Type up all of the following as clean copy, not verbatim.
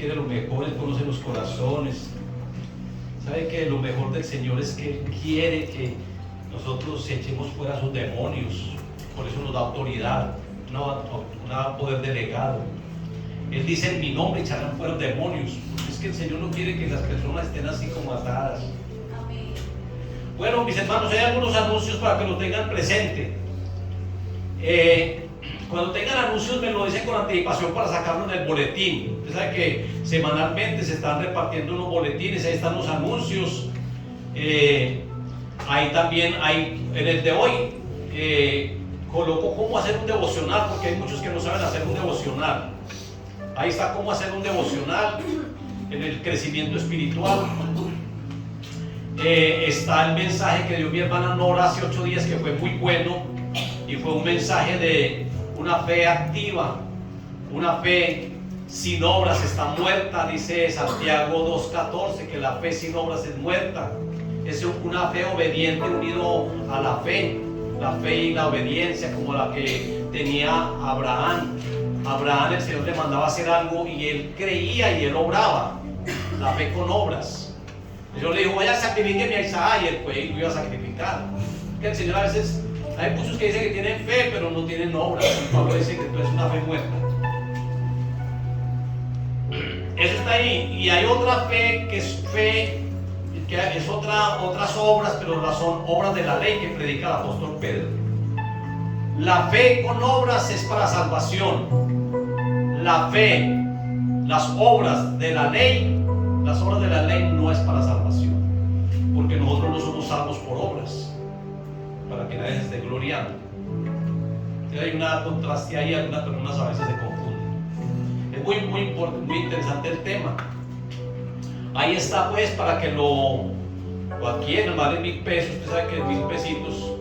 quiere lo mejor, Él conoce los corazones. Sabe que lo mejor del Señor es que Él quiere que nosotros echemos fuera a sus demonios. Por eso nos da autoridad, un poder delegado. Él dice: en mi nombre echarán fuera demonios. Porque es que el Señor no quiere que las personas estén así como atadas. Amén. Bueno, mis hermanos, hay algunos anuncios para que lo tengan presente. Cuando tengan anuncios me lo dicen con anticipación para sacarlo en el boletín. Usted sabe que semanalmente se están repartiendo unos boletines, ahí están los anuncios. Ahí también hay, en el de hoy, coloco cómo hacer un devocional, porque hay muchos que no saben hacer un devocional. Ahí está cómo hacer un devocional en el crecimiento espiritual. Está el mensaje que dio mi hermana Nora hace 8 días, que fue muy bueno, y fue un mensaje de una fe activa. Una fe sin obras está muerta, dice Santiago 2:14, que la fe sin obras es muerta. Es una fe obediente unido a la fe y la obediencia, como la que tenía Abraham. Abraham, el Señor le mandaba hacer algo y él creía y él obraba. La fe con obras. El Señor le dijo: vaya, sacrifíqueme a Isaac, y él fue y lo iba a sacrificar. Que el Señor a veces, hay muchos que dicen que tienen fe pero no tienen obras. Y Pablo dice que esto es una fe muerta. Eso está ahí. Y hay otra fe que es otras obras, pero son obras de la ley que predica el apóstol Pedro. La fe con obras es para salvación. La fe, las obras de la ley no es para salvación, porque nosotros no somos salvos por obras, para que nadie se esté gloriando. Hay una contraste ahí, algunas personas a veces se confunden. Es muy interesante el tema. Ahí está, pues, para que lo adquieran. Vale 1,000 pesos. Usted sabe que 1,000 pesitos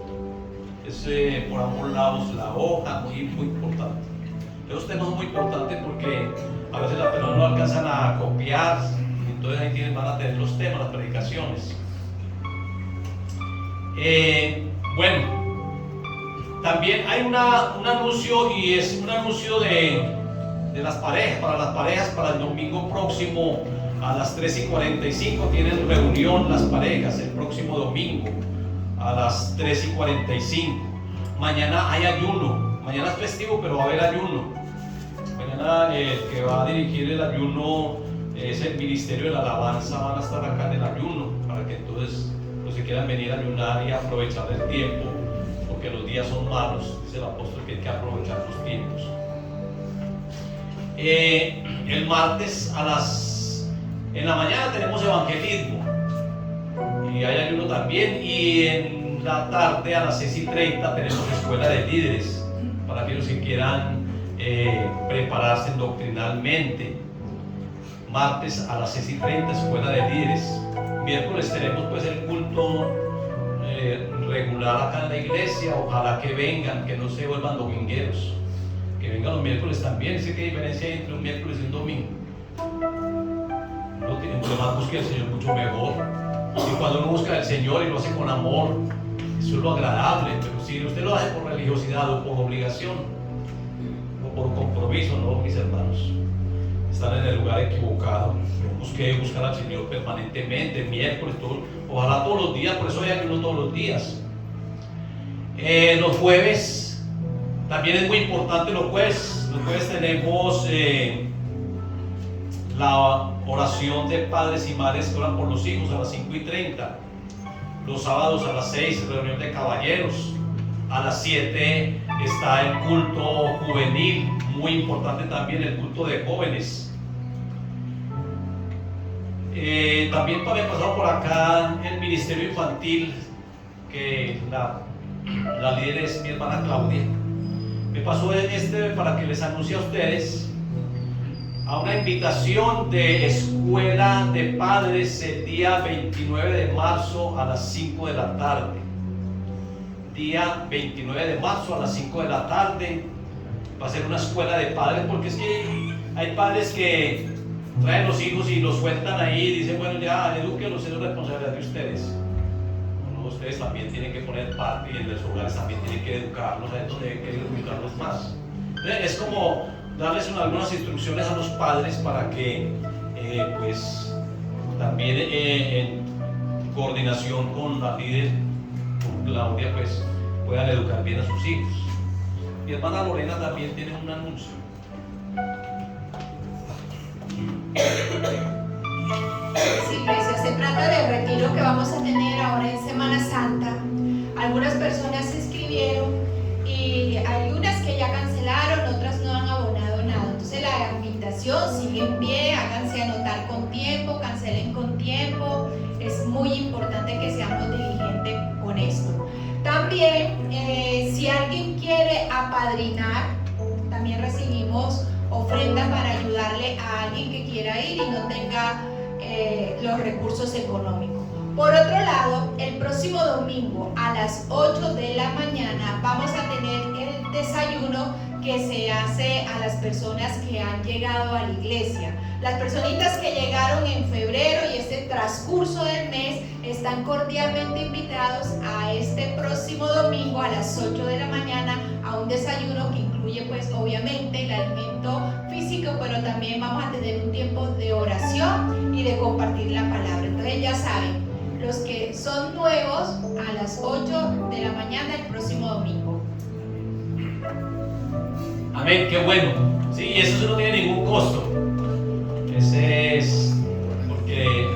es por ambos lados la hoja, muy importante. Esos temas son muy importantes porque a veces las personas no alcanzan a copiar, entonces ahí van a tener los temas, las predicaciones. Bueno, también hay un anuncio, y es un anuncio de las parejas, para el domingo próximo a las 3:45 tienen reunión las parejas, el próximo domingo a las 3:45. Mañana hay ayuno, mañana es festivo pero va a haber ayuno. Mañana el que va a dirigir el ayuno es el Ministerio de la Alabanza, van a estar acá en el ayuno, para que entonces los que quieran venir a ayunar y aprovechar el tiempo, porque los días son malos, dice el apóstol que hay que aprovechar los tiempos. El martes en la mañana tenemos evangelismo y hay ayuno también, y en la tarde a las 6:30 tenemos escuela de líderes para aquellos que quieran prepararse doctrinalmente. Martes a las 6:30 escuela de líderes. Miércoles tenemos pues el culto regular acá en la iglesia. Ojalá que vengan, que no se vuelvan domingueros, que vengan los miércoles también. ¿Sí qué diferencia hay entre un miércoles y un domingo? Entre más busque al Señor, mucho mejor. Y cuando uno busca al Señor y lo hace con amor, eso es lo agradable. Pero si usted lo hace por religiosidad o por obligación o por compromiso, no, mis hermanos, están en el lugar equivocado. Tenemos que buscar al Señor permanentemente, miércoles, ojalá todos los días. Por eso hay ayuno todos los días. Los jueves también es muy importante. Los jueves tenemos la oración de padres y madres que oran por los hijos a las 5:30. Los sábados a las 6, reunión de caballeros. A las 7 está el culto juvenil, muy importante también el culto de jóvenes. También me pasado por acá el ministerio infantil, que la líder es mi hermana Claudia. Me pasó para que les anuncie a ustedes a una invitación de escuela de padres el día 29 de marzo a las 5 de la tarde. Día 29 de marzo a las 5 de la tarde va a ser una escuela de padres, porque es que hay padres que traen los hijos y los sueltan ahí y dicen: bueno, ya, edúquenlos, es responsabilidad de ustedes. Bueno, ustedes también tienen que poner parte, y en los hogares también tienen que educarlos, a esto deben que educarlos más. Entonces, es como darles algunas instrucciones a los padres para que pues también en coordinación con la líder, con Claudia, pues puedan educar bien a sus hijos. Mi hermana Lorena también tiene un anuncio. Sí, Iglesia, se trata del retiro que vamos a tener ahora en Semana Santa. Algunas personas se inscribieron y hay unas que ya cancelaron, otras no han abonado nada. Entonces la invitación sigue en pie, háganse anotar con tiempo, cancelen con tiempo. Es muy importante que seamos diligentes con esto. También, si alguien quiere apadrinar, también recibimos ofrendas para ayudarle a alguien que quiera ir y no tenga los recursos económicos. Por otro lado, el próximo domingo a las 8 de la mañana vamos a tener el desayuno que se hace a las personas que han llegado a la iglesia. Las personitas que llegaron en febrero y este transcurso del mes están cordialmente invitados a este próximo domingo a las 8 de la mañana a un desayuno que incluye pues obviamente el alimento físico, pero también vamos a tener un tiempo de oración y de compartir la palabra. Entonces ya saben, los que son nuevos a las 8 de la mañana el próximo domingo. Amén, qué bueno. Sí, y eso no tiene ningún costo. Ese es porque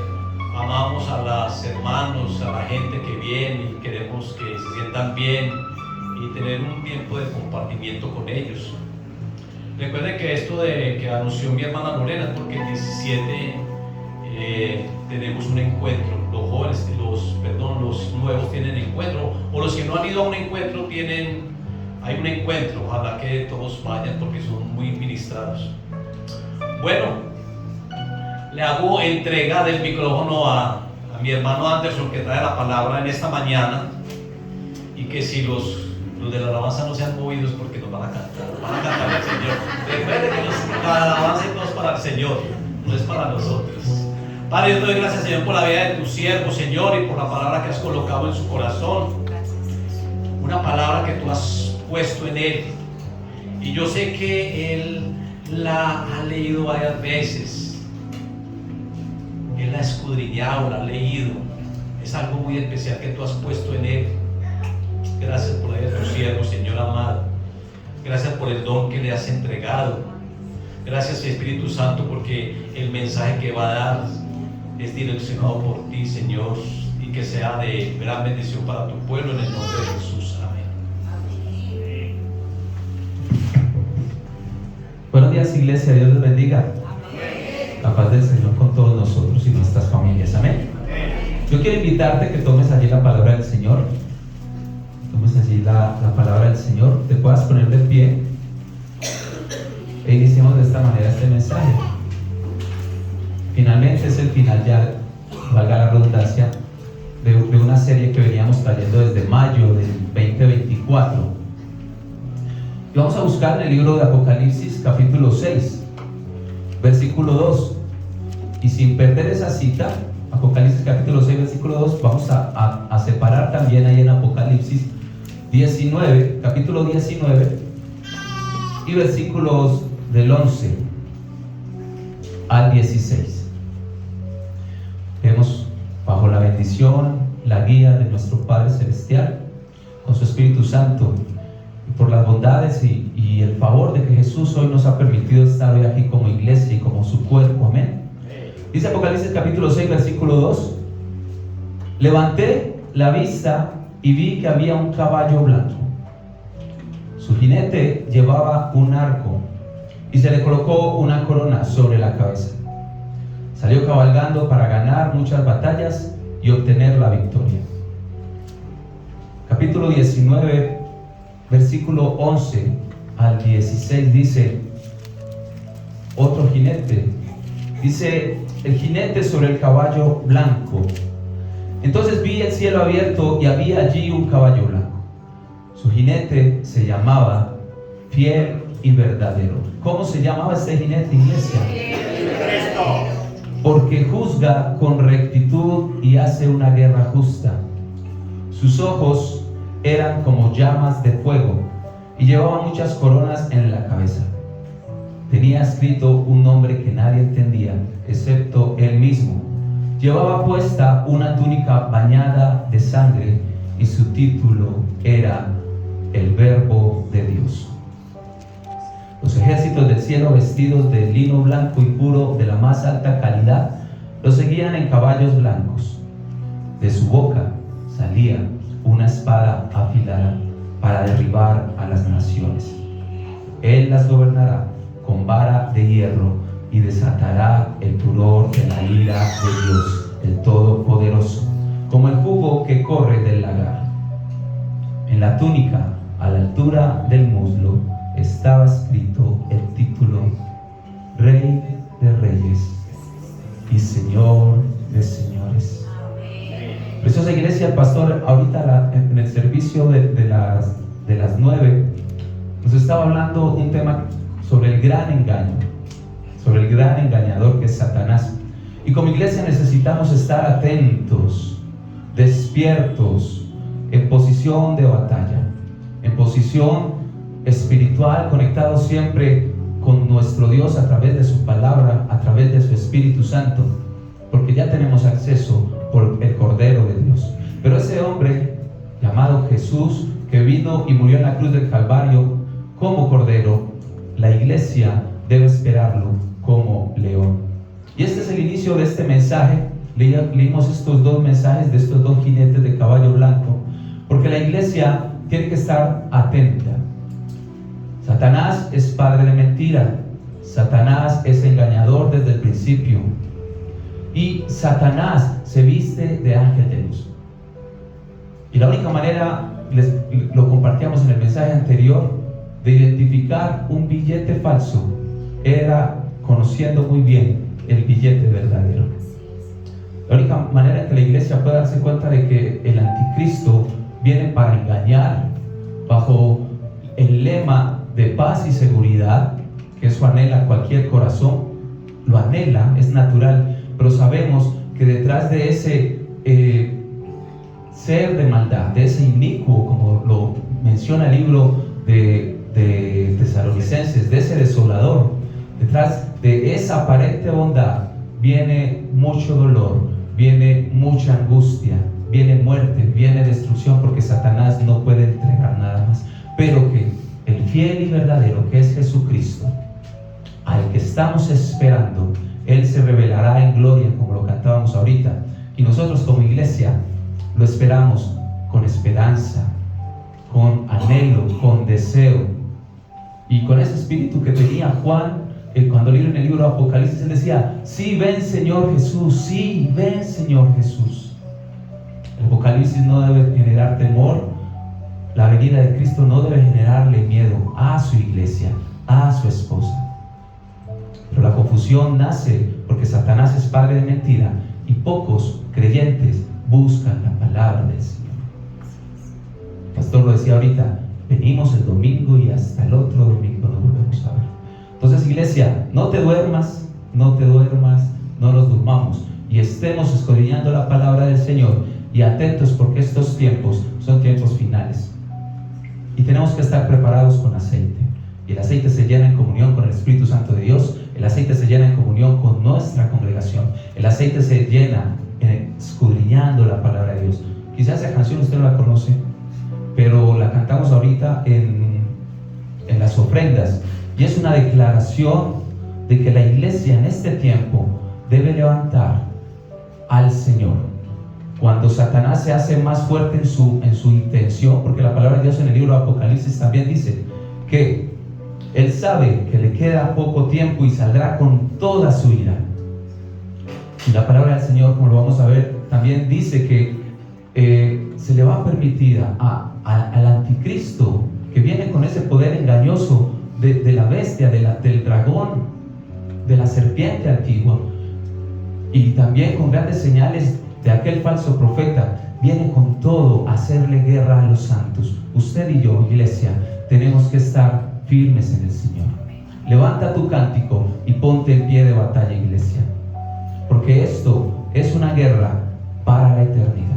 amamos a los hermanos, a la gente que viene y queremos que se sientan bien y tener un tiempo de compartimiento con ellos. Recuerden que esto de que anunció mi hermana Lorena es porque el 17 tenemos un encuentro. Los jóvenes, los nuevos tienen encuentro, o los que no han ido a un encuentro hay un encuentro. Ojalá que todos vayan porque son muy ministrados. Bueno, le hago entrega del micrófono a mi hermano Anderson, que trae la palabra en esta mañana, y que si los de la alabanza no se han movido es porque nos van a cantarle al Señor. Recuerde que la alabanza no es para el Señor, no es para nosotros. Padre, yo te doy gracias, Señor, por la vida de tu siervo, Señor, y por la palabra que has colocado en su corazón, una palabra que tú has puesto en él, y yo sé que él la ha leído varias veces. Él la ha escudriñado, la ha leído. Es algo muy especial que tú has puesto en él. Gracias por la vida de tu siervo, Señor amado. Gracias por el don que le has entregado. Gracias, Espíritu Santo, porque el mensaje que va a dar es direccionado por ti, Señor, y que sea de gran bendición para tu pueblo, en el nombre de Jesús. Amén. Buenos días, iglesia. Dios les bendiga. La paz del Señor con todos nosotros y nuestras familias. Amén. Yo quiero invitarte que tomes allí la palabra del Señor. Tomes allí la palabra del Señor. Te puedas poner de pie e iniciemos de esta manera este mensaje. Finalmente es el final, ya valga la redundancia, de una serie que veníamos trayendo desde mayo del 2024. Y vamos a buscar en el libro de Apocalipsis capítulo 6 versículo 2, y sin perder esa cita, Apocalipsis capítulo 6 versículo 2, vamos a separar también ahí en Apocalipsis 19, capítulo 19 y versículos del 11 al 16. Vemos bajo la bendición, la guía de nuestro Padre Celestial, con su Espíritu Santo, y por las bondades y el favor de que Jesús hoy nos ha permitido estar hoy aquí como iglesia y como su cuerpo. Amén. Dice Apocalipsis capítulo 6 versículo 2: levanté la vista y vi que había un caballo blanco. Su jinete llevaba un arco y se le colocó una corona sobre la cabeza. Salió cabalgando para ganar muchas batallas y obtener la victoria. Capítulo 19 versículo 11 al 16 dice: otro jinete, dice el jinete sobre el caballo blanco. Entonces vi el cielo abierto y había allí un caballo blanco. Su jinete se llamaba Fiel y Verdadero. ¿Cómo se llamaba este jinete, iglesia? Porque juzga con rectitud y hace una guerra justa. Sus ojos eran como llamas de fuego y llevaba muchas coronas en la cabeza. tenía escrito un nombre que nadie entendía, excepto él mismo. Llevaba puesta una túnica bañada de sangre y su título era El Verbo de Dios. Los ejércitos del cielo, vestidos de lino blanco y puro de la más alta calidad, lo seguían en caballos blancos. De su boca salía una espada afilada para derribar a las naciones. Él las gobernará con vara de hierro y desatará el furor de la ira de Dios, el Todopoderoso, como el jugo que corre del lagar. En la túnica, a la altura del muslo, estaba escrito el título Rey de Reyes y Señor de Señores. Preciosa iglesia, el pastor ahorita en el servicio de las 9 nos estaba hablando un tema sobre el gran engaño, sobre el gran engañador que es Satanás. Y como iglesia necesitamos estar atentos, despiertos, en posición de batalla, en posición espiritual, conectados siempre con nuestro Dios a través de su palabra, a través de su Espíritu Santo, porque ya tenemos acceso por el Cordero de Dios. Pero ese hombre llamado Jesús, que vino y murió en la cruz del Calvario como Cordero, la iglesia debe esperarlo como león. Y este es el inicio de este mensaje. Leímos estos dos mensajes de estos dos jinetes de caballo blanco, porque la iglesia tiene que estar atenta. Satanás es padre de mentira. Satanás es engañador desde el principio. Y Satanás se viste de ángel de luz. Y la única manera, lo compartíamos en el mensaje anterior, de identificar un billete falso era conociendo muy bien el billete verdadero. La única manera en que la iglesia puede darse cuenta de que el anticristo viene para engañar bajo el lema de paz y seguridad, que eso anhela cualquier corazón, lo anhela, es natural, pero sabemos que detrás de ese ser de maldad, de ese inicuo, como lo menciona el libro de Tesalonicenses, de ese desolador, detrás de esa aparente bondad viene mucho dolor, viene mucha angustia, viene muerte, viene destrucción, porque Satanás no puede entregar nada más. Pero que el fiel y verdadero, que es Jesucristo, al que estamos esperando, Él se revelará en gloria, como lo cantábamos ahorita. Y nosotros como iglesia lo esperamos con esperanza, con anhelo, con deseo, y con ese espíritu que tenía Juan cuando leí en el libro de Apocalipsis. Él decía: sí, ven Señor Jesús, sí, ven Señor Jesús. El Apocalipsis no debe generar temor. La venida de Cristo no debe generarle miedo a su iglesia, a su esposa. Pero la confusión nace porque Satanás es padre de mentira y pocos creyentes buscan la palabra del Señor. El pastor lo decía ahorita: venimos el domingo y hasta el otro domingo nos volvemos a ver. Entonces, iglesia, no te duermas, no nos durmamos, y estemos escudriñando la palabra del Señor y atentos, porque estos tiempos son tiempos finales. Y tenemos que estar preparados con aceite. Y el aceite se llena en comunión con el Espíritu Santo de Dios. El aceite se llena en comunión con nuestra congregación. El aceite se llena escudriñando la palabra de Dios. Quizás esa canción usted no la conoce, pero la cantamos ahorita en las ofrendas. Y es una declaración de que la iglesia en este tiempo debe levantar al Señor. Cuando Satanás se hace más fuerte en su intención, porque la palabra de Dios en el libro de Apocalipsis también dice que Él sabe que le queda poco tiempo y saldrá con toda su ira. Y la palabra del Señor, como lo vamos a ver, también dice que se le va a permitir al anticristo, que viene con ese poder engañoso de la bestia, del dragón, de la serpiente antigua, y también con grandes señales de aquel falso profeta, viene con todo a hacerle guerra a los santos. Usted y yo, iglesia, tenemos que estar firmes en el Señor. Levanta tu cántico y ponte en pie de batalla, iglesia, porque esto es una guerra para la eternidad.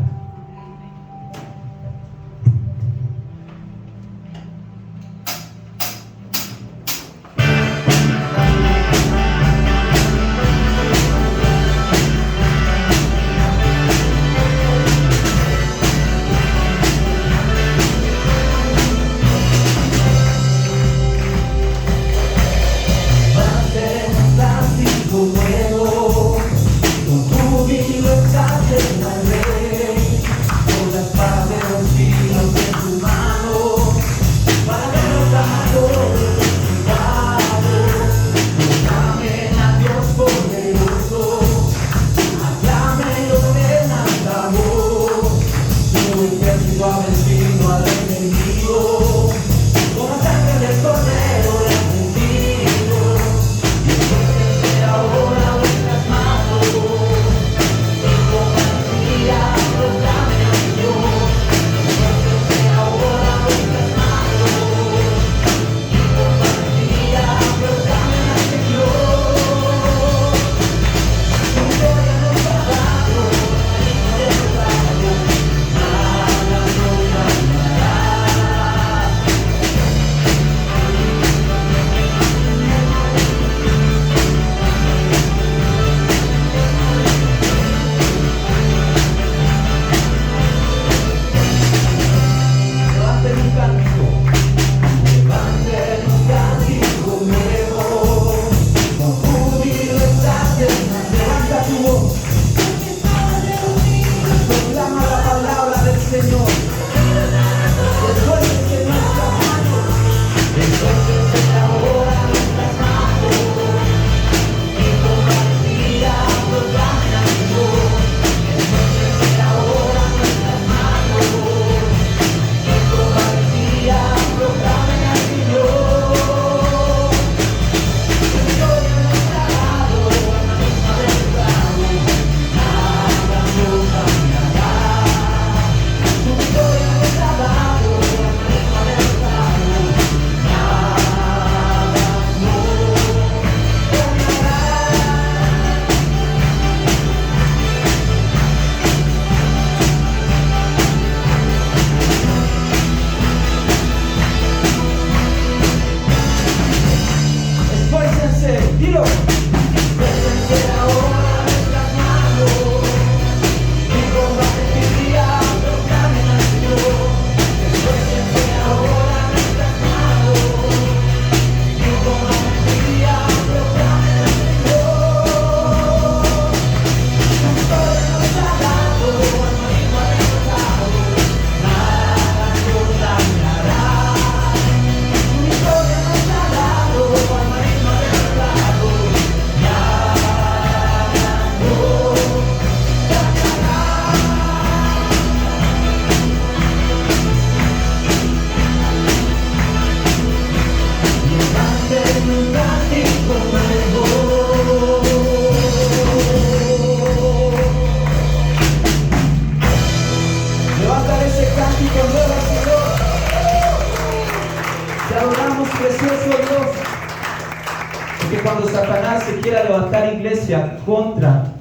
quiera levantar, iglesia, contra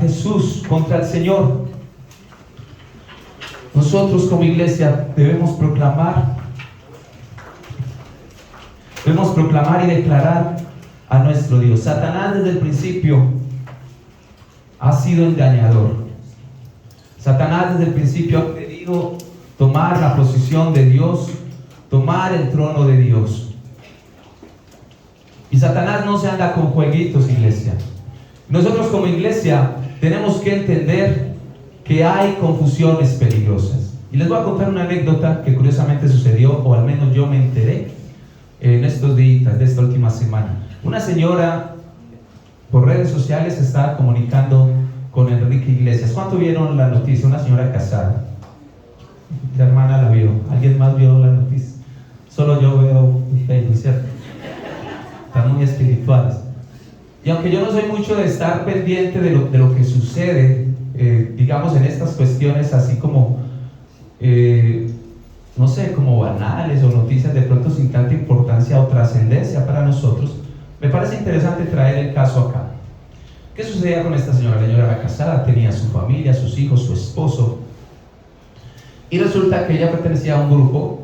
Jesús, contra el Señor. Nosotros como iglesia debemos proclamar y declarar a nuestro Dios. Satanás desde el principio ha sido engañador. Satanás desde el principio ha querido tomar la posición de Dios, tomar el trono de Dios. Y Satanás no se anda con jueguitos, iglesia. Nosotros como iglesia tenemos que entender que hay confusiones peligrosas. Y les voy a contar una anécdota que curiosamente sucedió, o al menos yo me enteré en estos días de esta última semana. Una señora por redes sociales se estaba comunicando con Enrique Iglesias. ¿Cuánto vieron la noticia? Una señora casada. La hermana la vio. ¿Alguien más vio la noticia? Solo yo veo Facebook, ¿cierto? Están muy espirituales. Y aunque yo no soy mucho de estar pendiente de lo que sucede, digamos, en estas cuestiones así como, no sé, como banales o noticias de pronto sin tanta importancia o trascendencia para nosotros, me parece interesante traer el caso acá. ¿Qué sucedía con esta señora? La señora era casada, tenía su familia, sus hijos, su esposo, y resulta que ella pertenecía a un grupo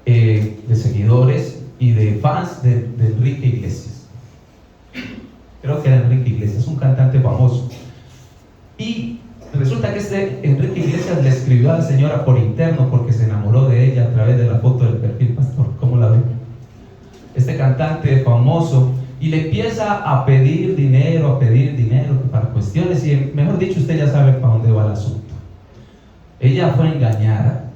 de seguidores y de fans de Enrique Iglesias. Creo que era Enrique Iglesias, un cantante famoso. Y resulta que este Enrique Iglesias le escribió a la señora por interno porque se enamoró de ella a través de la foto del perfil, pastor. ¿Cómo la ve? Este cantante famoso, y le empieza a pedir dinero para cuestiones, y mejor dicho, usted ya sabe para dónde va el asunto. Ella fue engañada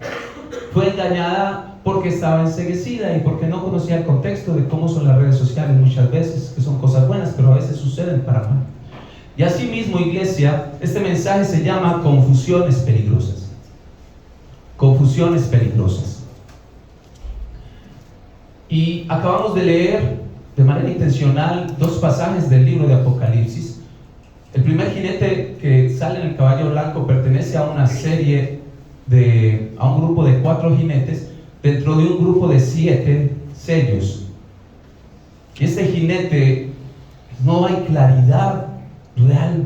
porque estaba enceguecida y porque no conocía el contexto de cómo son las redes sociales muchas veces, que son cosas buenas, pero a veces suceden para mal. Y así mismo, iglesia, este mensaje se llama confusiones peligrosas. Confusiones peligrosas. Y acabamos de leer de manera intencional 2 pasajes del libro de Apocalipsis. El primer jinete que sale en el caballo blanco pertenece a una serie a un grupo de 4 jinetes dentro de un grupo de 7 sellos. Y este jinete, no hay claridad real,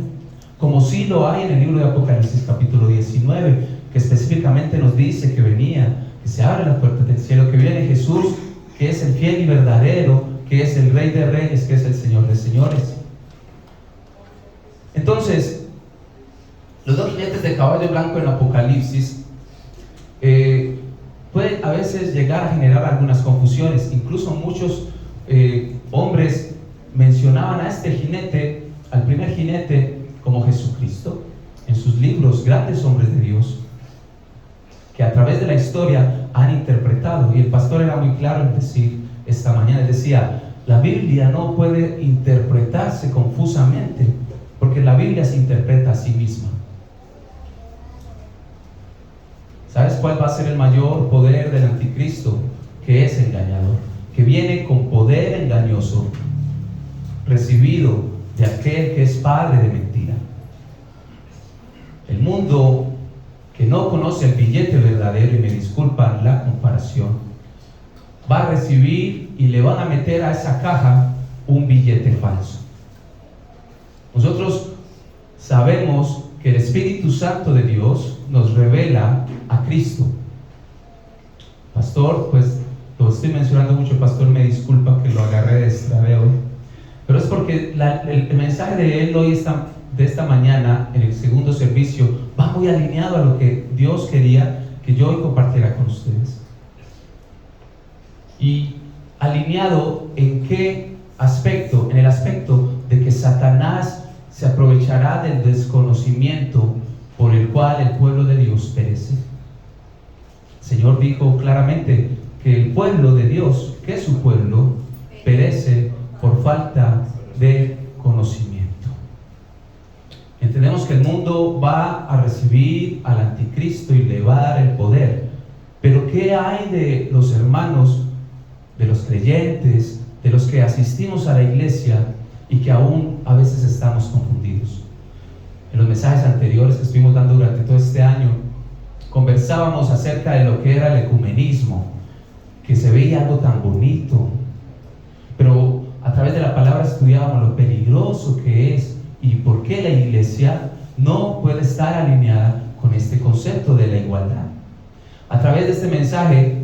como sí lo hay en el libro de Apocalipsis capítulo 19, que específicamente nos dice que venía, que se abren las puertas del cielo, que viene Jesús, que es el fiel y verdadero, que es el Rey de Reyes, que es el Señor de Señores. Entonces, los 2 jinetes de caballo blanco en Apocalipsis pueden a veces llegar a generar algunas confusiones. Incluso muchos hombres mencionaban a este jinete, al primer jinete, como Jesucristo en sus libros, grandes hombres de Dios que a través de la historia han interpretado. Y el pastor era muy claro en decir esta mañana, él decía: la Biblia no puede interpretarse confusamente, porque la Biblia se interpreta a sí misma. ¿Sabes cuál va a ser el mayor poder del anticristo? Que es engañador, que viene con poder engañoso, recibido de aquel que es padre de mentira. El mundo que no conoce el billete verdadero, y me disculpan la comparación, va a recibir y le van a meter a esa caja un billete falso. Nosotros sabemos que el Espíritu Santo de Dios nos revela a Cristo. Pastor, pues lo estoy mencionando mucho, pastor, me disculpa que lo agarré de extraveo, pero es porque el mensaje de él hoy de esta mañana en el segundo servicio va muy alineado a lo que Dios quería que yo hoy compartiera con ustedes. Y alineado en qué aspecto, en el aspecto de que Satanás se aprovechará del desconocimiento por el cual el pueblo de Dios perece. El Señor dijo claramente que el pueblo de Dios, que es su pueblo, perece por falta de conocimiento. Entendemos que el mundo va a recibir al anticristo y le va a dar el poder, pero ¿qué hay de los hermanos, de los creyentes, de los que asistimos a la iglesia y que aún a veces estamos confundidos? En los mensajes anteriores que estuvimos dando durante todo este año, conversábamos acerca de lo que era el ecumenismo, que se veía algo tan bonito, pero a través de la palabra estudiábamos lo peligroso que es y por qué la iglesia no puede estar alineada con este concepto de la igualdad. A través de este mensaje,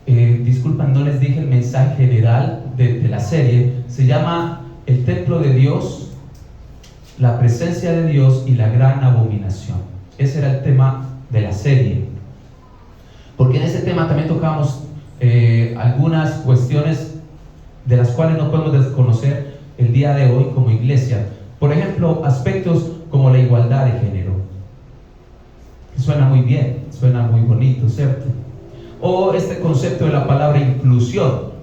disculpen, no les dije el mensaje general de la serie, se llama El templo de Dios, la presencia de Dios y la gran abominación. Ese era el tema de la serie, porque en ese tema también tocamos algunas cuestiones de las cuales no podemos desconocer el día de hoy como iglesia. Por ejemplo, aspectos como la igualdad de género. Suena muy bien, suena muy bonito, ¿cierto? O este concepto de la palabra inclusión.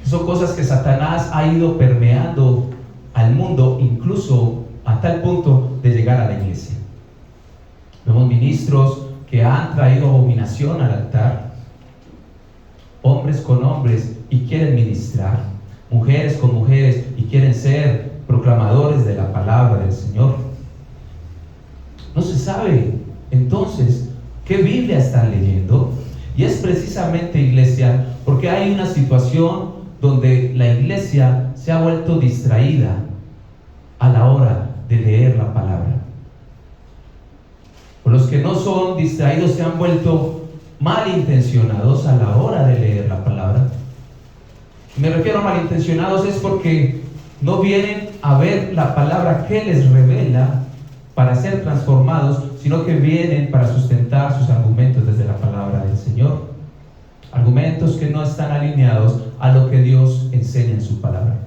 Son cosas que Satanás ha ido permeando al mundo, incluso a tal punto de llegar a la iglesia. Vemos ministros que han traído abominación al altar, hombres con hombres y quieren ministrar, mujeres con mujeres y quieren ser proclamadores de la palabra del Señor. No se sabe entonces qué Biblia están leyendo, y es precisamente, iglesia, porque hay una situación donde la iglesia se ha vuelto distraída a la hora de leer la palabra. O los que no son distraídos se han vuelto malintencionados a la hora de leer la palabra. Me refiero a malintencionados es porque no vienen a ver la palabra que les revela para ser transformados, sino que vienen para sustentar sus argumentos desde la palabra del Señor. Argumentos que no están alineados a lo que Dios enseña en su palabra.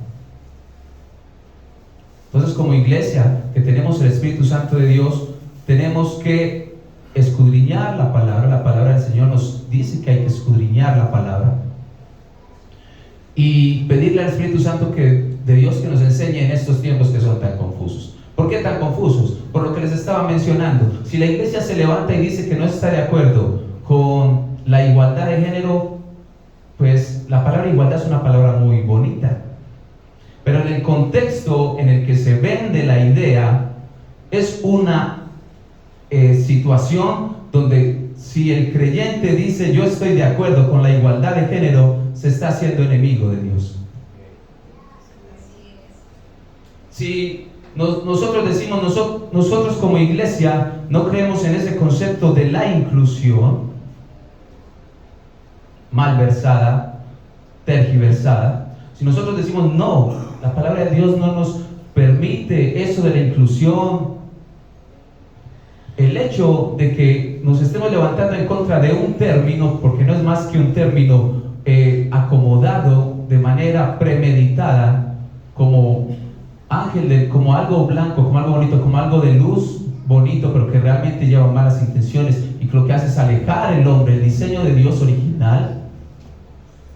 Entonces, como iglesia que tenemos el Espíritu Santo de Dios, tenemos que escudriñar la palabra. La palabra del Señor nos dice que hay que escudriñar la palabra y pedirle al Espíritu Santo de Dios que nos enseñe en estos tiempos que son tan confusos. ¿Por qué tan confusos? Por lo que les estaba mencionando. Si la iglesia se levanta y dice que no está de acuerdo con la igualdad de género, pues la palabra igualdad es una palabra muy bonita, pero en el contexto en el que se vende la idea es una situación donde si el creyente dice yo estoy de acuerdo con la igualdad de género, se está haciendo enemigo de Dios. Si nosotros decimos, nosotros como iglesia no creemos en ese concepto de la inclusión, malversada, tergiversada. Si nosotros decimos no, la palabra de Dios no nos permite eso de la inclusión, el hecho de que nos estemos levantando en contra de un término, porque no es más que un término acomodado de manera premeditada, como ángel, como algo blanco, como algo bonito, como algo de luz bonito, pero que realmente lleva malas intenciones y que lo que hace es alejar el hombre, el diseño de Dios original,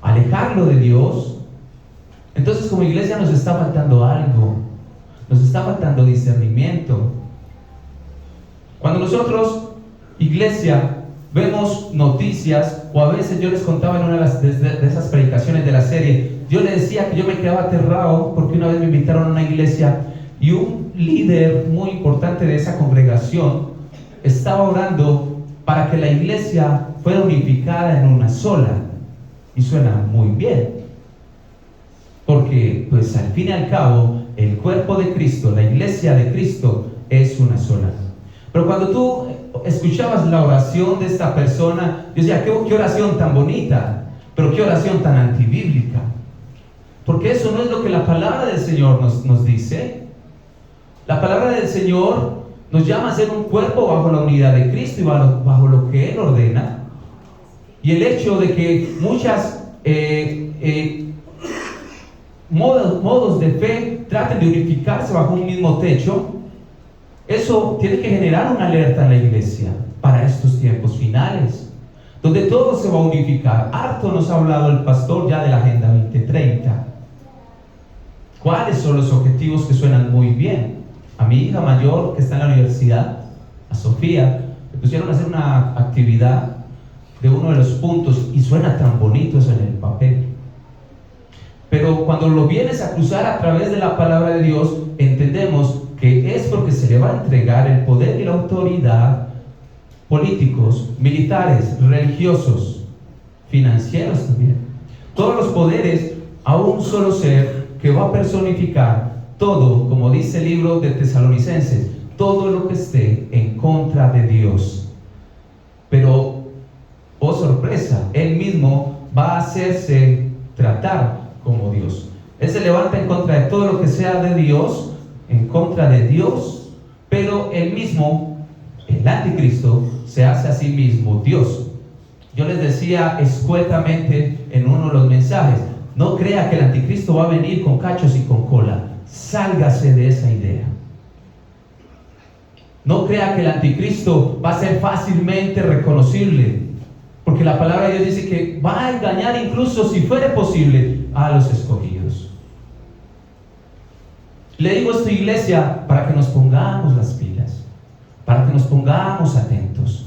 alejarlo de Dios. Entonces, como iglesia nos está faltando algo, nos está faltando discernimiento. Cuando nosotros, iglesia, vemos noticias, o a veces yo les contaba en una de esas predicaciones de la serie, yo les decía que yo me quedaba aterrado porque una vez me invitaron a una iglesia y un líder muy importante de esa congregación estaba orando para que la iglesia fuera unificada en una sola. Y suena muy bien, porque pues al fin y al cabo el cuerpo de Cristo, la iglesia de Cristo es una sola. Pero cuando tú escuchabas la oración de esta persona, yo decía, qué oración tan bonita, pero qué oración tan antibíblica, porque eso no es lo que la palabra del Señor nos dice. La palabra del Señor nos llama a ser un cuerpo bajo la unidad de Cristo y bajo lo que Él ordena. Y el hecho de que muchas modos de fe traten de unificarse bajo un mismo techo, eso tiene que generar una alerta en la iglesia para estos tiempos finales, donde todo se va a unificar. Harto nos ha hablado el pastor ya de la Agenda 2030. ¿Cuáles son los objetivos que suenan muy bien? A mi hija mayor, que está en la universidad, a Sofía, le pusieron a hacer una actividad de uno de los puntos y suena tan bonito eso en el papel. Pero cuando lo vienes a cruzar a través de la palabra de Dios, entendemos que es porque se le va a entregar el poder y la autoridad, políticos, militares, religiosos, financieros también. Todos los poderes a un solo ser que va a personificar todo, como dice el libro de Tesalonicenses, todo lo que esté en contra de Dios. Pero, oh sorpresa, Él mismo va a hacerse tratar como Dios. Él se levanta en contra de todo lo que sea de Dios, en contra de Dios, pero Él mismo, el anticristo, se hace a sí mismo Dios. Yo les decía escuetamente en uno de los mensajes, no crea que el anticristo va a venir con cachos y con cola. Sálgase de esa idea. No crea que el anticristo va a ser fácilmente reconocible, porque la palabra de Dios dice que va a engañar incluso, si fuera posible, a los escogidos. Le digo esto, iglesia, para que nos pongamos las pilas, para que nos pongamos atentos.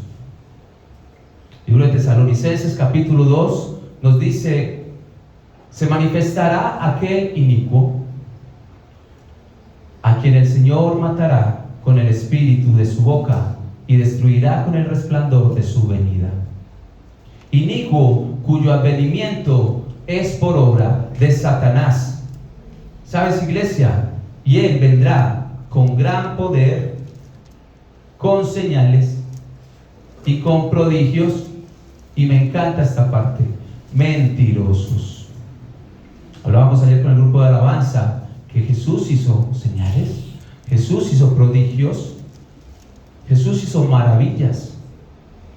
El libro de Tesalonicenses capítulo 2 nos dice: se manifestará aquel inicuo, a quien el Señor matará con el espíritu de su boca y destruirá con el resplandor de su venida. Inicuo, cuyo advenimiento es por obra de Satanás. ¿Sabes, iglesia? Y él vendrá con gran poder, con señales y con prodigios, y me encanta esta parte, mentirosos. Hablábamos ayer con el grupo de alabanza que Jesús hizo señales, Jesús hizo prodigios, Jesús hizo maravillas,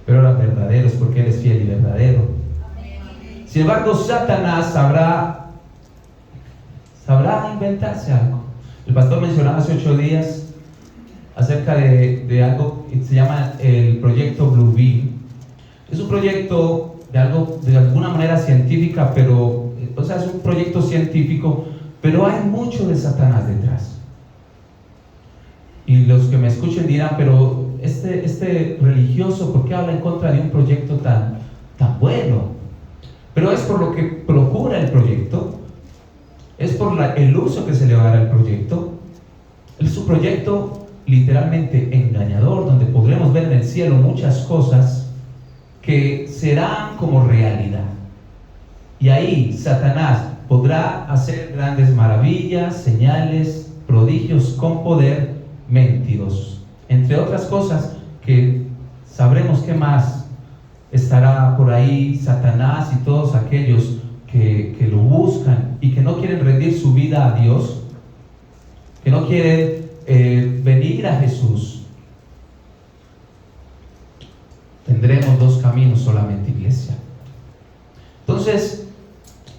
pero eran verdaderos porque Él es fiel y verdadero. Sin embargo, Satanás sabrá inventarse algo. El pastor mencionaba hace 8 días acerca de algo que se llama el proyecto Blue Beam. Es un proyecto de alguna manera científica, pero, es un proyecto científico, pero hay mucho de Satanás detrás. Y los que me escuchen dirán, pero este religioso, ¿por qué habla en contra de un proyecto tan bueno? Pero es por lo que procura el proyecto, es por el uso que se le va a dar al proyecto. Es un proyecto literalmente engañador, donde podremos ver en el cielo muchas cosas que serán como realidad. Y ahí Satanás podrá hacer grandes maravillas, señales, prodigios con poder mentirosos. Entre otras cosas que sabremos que más estará por ahí Satanás y todos aquellos que lo buscan y que no quieren rendir su vida a Dios, que no quieren venir a Jesús. Tendremos 2 caminos solamente, iglesia. Entonces,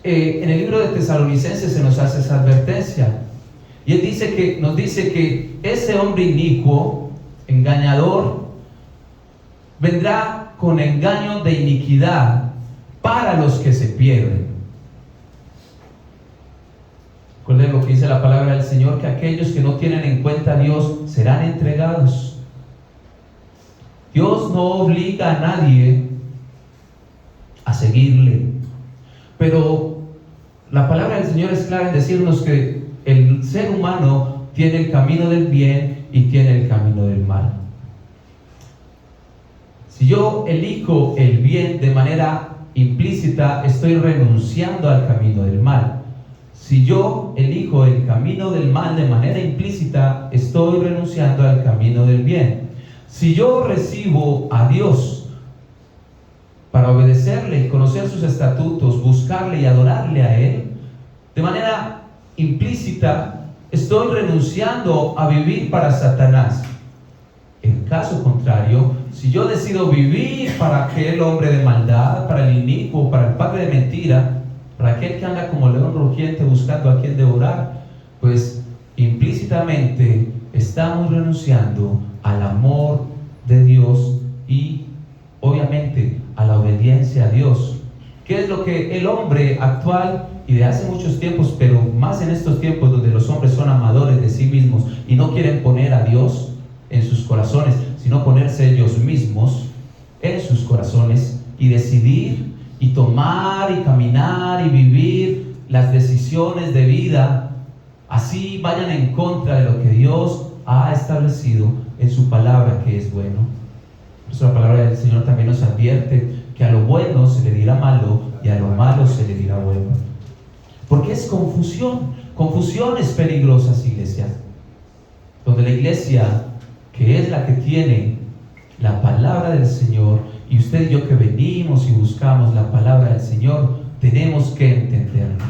en el libro de Tesalonicenses se nos hace esa advertencia, y él nos dice que ese hombre inicuo, engañador, vendrá con engaño de iniquidad para los que se pierden. Recuerden lo que dice la palabra del Señor, que aquellos que no tienen en cuenta a Dios serán entregados. Dios no obliga a nadie a seguirle, pero la palabra del Señor es clara en decirnos que el ser humano tiene el camino del bien y tiene el camino del mal. Si yo elijo el bien de manera implícita, estoy renunciando al camino del mal. Si yo elijo el camino del mal de manera implícita, estoy renunciando al camino del bien. Si yo recibo a Dios para obedecerle, conocer sus estatutos, buscarle y adorarle a Él, de manera implícita, estoy renunciando a vivir para Satanás. En caso contrario, si yo decido vivir para aquel hombre de maldad, para el inicuo, para el padre de mentira, para aquel que anda como león rugiente buscando a quien devorar, pues implícitamente estamos renunciando al amor de Dios y obviamente a la obediencia a Dios. ¿Qué es lo que el hombre actual y de hace muchos tiempos, pero más en estos tiempos donde los hombres son amadores de sí mismos y no quieren poner a Dios en sus corazones, sino ponerse ellos mismos en sus corazones y decidir y tomar y caminar y vivir las decisiones de vida, así vayan en contra de lo que Dios ha establecido en su palabra, que es bueno? Por eso la palabra del Señor también nos advierte que a lo bueno se le dirá malo y a lo malo se le dirá bueno. Porque es confusión. Confusiones peligrosas, iglesia. Donde la iglesia, que es la que tiene la palabra del Señor, y usted y yo que venimos y buscamos la palabra del Señor, tenemos que entenderla.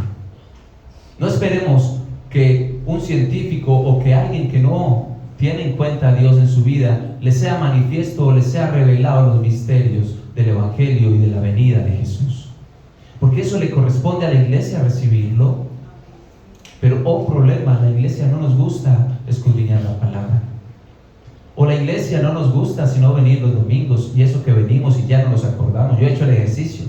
No esperemos que un científico o que alguien que no tiene en cuenta a Dios en su vida le sea manifiesto o le sea revelado los misterios del Evangelio y de la venida de Jesús. Porque eso le corresponde a la iglesia recibirlo. Pero, problema, la iglesia no nos gusta escudriñar la palabra. O la iglesia no nos gusta sino venir los domingos, y eso que venimos y ya no nos acordamos. Yo he hecho el ejercicio.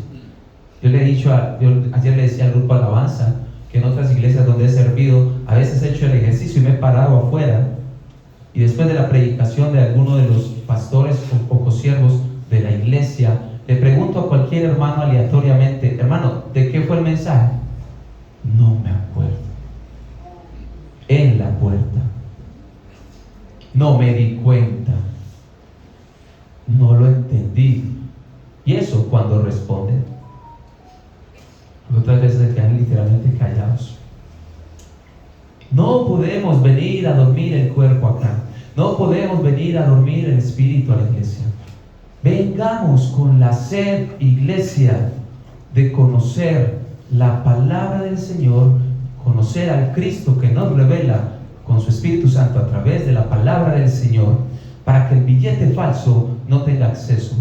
Ayer le decía al grupo Alabanza que en otras iglesias donde he servido, a veces he hecho el ejercicio y me he parado afuera, y después de la predicación de alguno de los pastores o consiervos de la iglesia, le pregunto a cualquier hermano aleatoriamente: hermano, ¿de qué fue el mensaje? No me acuerdo. En la puerta. No me di cuenta. No lo entendí. Y eso cuando responden. Otras veces se quedan literalmente callados. No podemos venir a dormir el cuerpo acá. No podemos venir a dormir el espíritu a la iglesia. Vengamos con la sed, iglesia, de conocer la palabra del Señor, conocer al Cristo que nos revela con su Espíritu Santo a través de la palabra del Señor, para que el billete falso no tenga acceso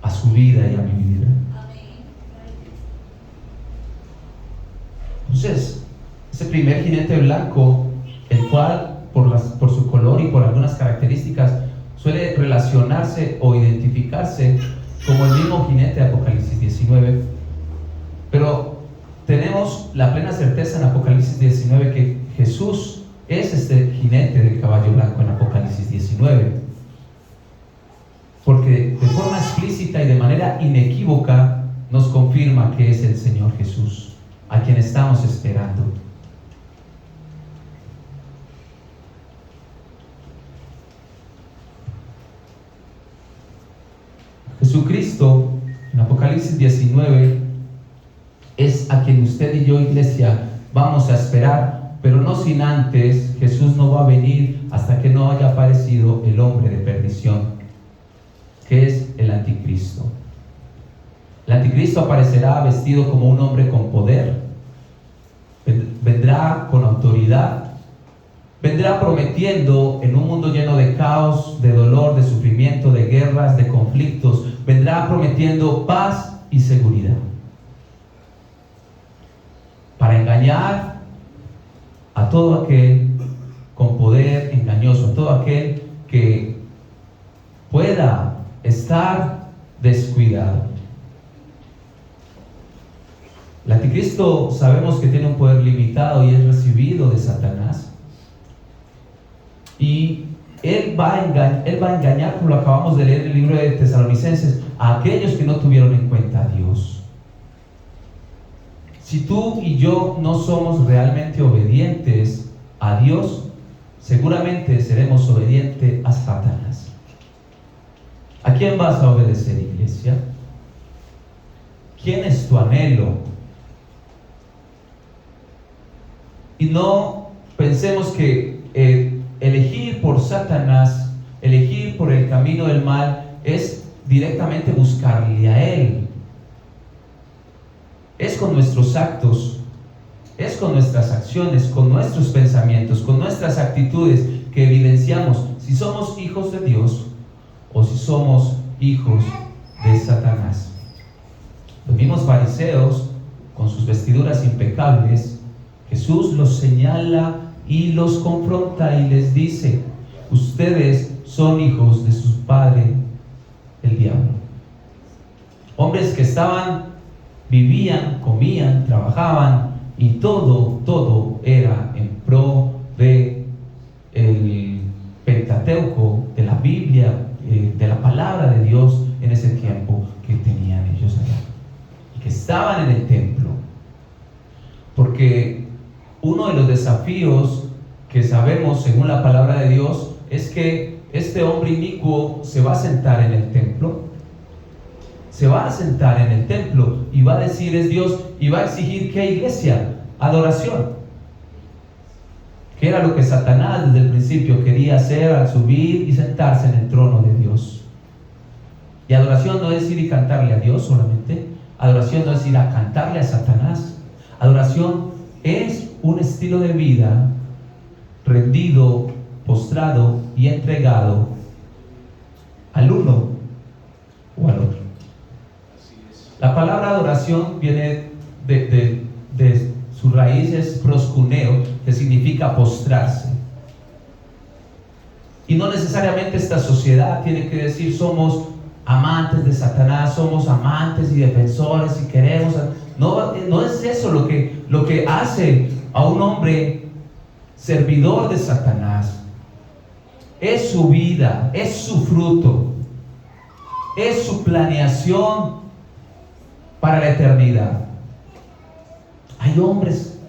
a su vida y a mi vida. Entonces, ese primer jinete blanco, el cual por su color y por algunas características suele relacionarse o identificarse como el mismo jinete de Apocalipsis 19, pero tenemos la plena certeza en Apocalipsis 19 que Jesús es este jinete del caballo blanco en Apocalipsis 19, porque de forma explícita y de manera inequívoca nos confirma que es el Señor Jesús, a quien estamos esperando. Jesucristo en Apocalipsis 19 es a quien usted y yo, iglesia, vamos a esperar, pero no sin antes. Jesús no va a venir hasta que no haya aparecido el hombre de perdición, que es el anticristo. El anticristo aparecerá vestido como un hombre con poder, vendrá con autoridad, vendrá prometiendo en un mundo lleno de caos, de dolor, de sufrimiento, de guerras, de conflictos, vendrá prometiendo paz y seguridad, para engañar a todo aquel con poder engañoso, a todo aquel que pueda estar descuidado. El anticristo sabemos que tiene un poder limitado y es recibido de Satanás. Y él va a engañar, como lo acabamos de leer en el libro de Tesalonicenses, a aquellos que no tuvieron en cuenta a Dios. Si tú y yo no somos realmente obedientes a Dios, seguramente seremos obedientes a Satanás. ¿A quién vas a obedecer, iglesia? ¿Quién es tu anhelo? Y no pensemos que elegir por Satanás, elegir por el camino del mal, es directamente buscarle a él. Es con nuestros actos, es con nuestras acciones, con nuestros pensamientos, con nuestras actitudes que evidenciamos si somos hijos de Dios o si somos hijos de Satanás. Los mismos fariseos, con sus vestiduras impecables, Jesús los señala y los confronta y les dice: ustedes son hijos de su padre, el diablo. Hombres que vivían, comían, trabajaban, y todo era en pro de el Pentateuco, de la Biblia, de la palabra de Dios en ese tiempo que tenían ellos allá, y que estaban en el templo. Porque uno de los desafíos que sabemos según la palabra de Dios es que este hombre inicuo se va a sentar en el templo, y va a decir es Dios, y va a exigir que, iglesia, adoración, que era lo que Satanás desde el principio quería hacer al subir y sentarse en el trono de Dios. Y adoración no es ir y cantarle a Dios solamente, adoración no es ir a cantarle a Satanás, adoración es un estilo de vida rendido, postrado y entregado al uno o al otro. La palabra adoración viene de su raíz es proscuneo, que significa postrarse. Y no necesariamente esta sociedad tiene que decir somos amantes de Satanás, somos amantes y defensores y queremos. No es eso lo que hace a un hombre servidor de Satanás. Es su vida, es su fruto, es su planeación para la eternidad. Hay hombres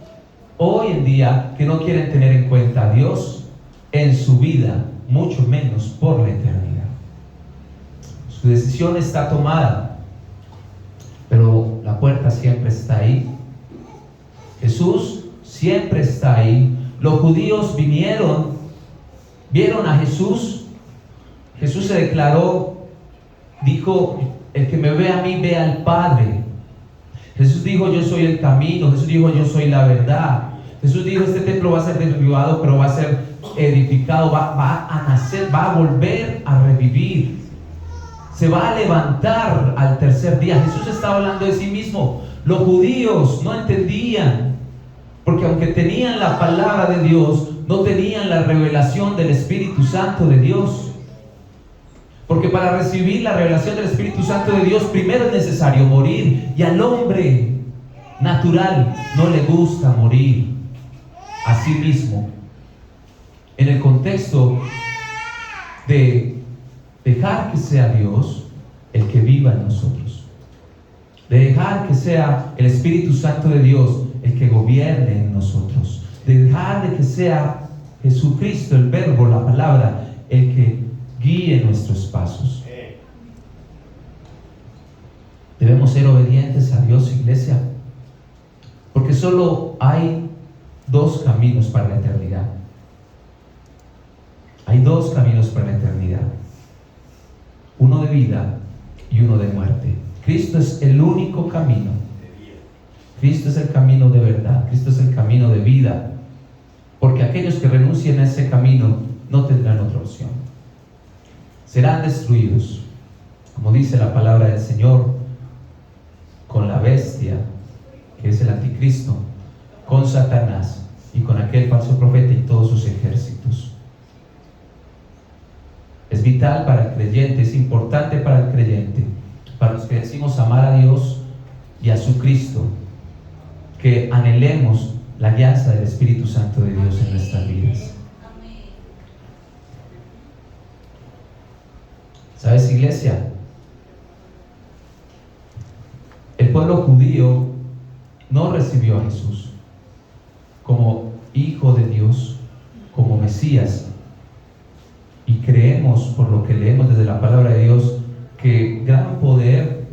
hoy en día que no quieren tener en cuenta a Dios en su vida, mucho menos por la eternidad. Su decisión está tomada, pero la puerta siempre está ahí. Jesús siempre está ahí. Los judíos vieron a Jesús. Jesús se declaró, dijo: el que me ve a mí ve al Padre. Jesús dijo: yo soy el camino. Jesús dijo: yo soy la verdad. Jesús dijo: este templo va a ser derribado, pero va a ser edificado, va a nacer, va a volver a revivir, se va a levantar al tercer día. Jesús estaba hablando de sí mismo. Los judíos no entendían, porque aunque tenían la palabra de Dios, no tenían la revelación del Espíritu Santo de Dios. Porque para recibir la revelación del Espíritu Santo de Dios, primero es necesario morir. Y al hombre natural no le gusta morir a sí mismo. En el contexto de dejar que sea Dios el que viva en nosotros, de dejar que sea el Espíritu Santo de Dios el que gobierne en nosotros, de dejar de que sea Jesucristo, el Verbo, la palabra, el que guíe nuestros pasos. Debemos ser obedientes a Dios, iglesia, porque solo hay dos caminos para la eternidad. Hay dos caminos para la eternidad: uno de vida y uno de muerte. Cristo es el único camino. Cristo es el camino de verdad. Cristo es el camino de vida, porque aquellos que renuncien a ese camino no tendrán otra opción. Serán destruidos, como dice la palabra del Señor, con la bestia, que es el anticristo, con Satanás y con aquel falso profeta y todos sus ejércitos. Es vital para el creyente, es importante para el creyente, para los que decimos amar a Dios y a su Cristo, que anhelemos la guianza del Espíritu Santo de Dios en nuestras vidas. ¿Sabes, iglesia? El pueblo judío no recibió a Jesús como Hijo de Dios, como Mesías. Y creemos, por lo que leemos desde la palabra de Dios, que gran poder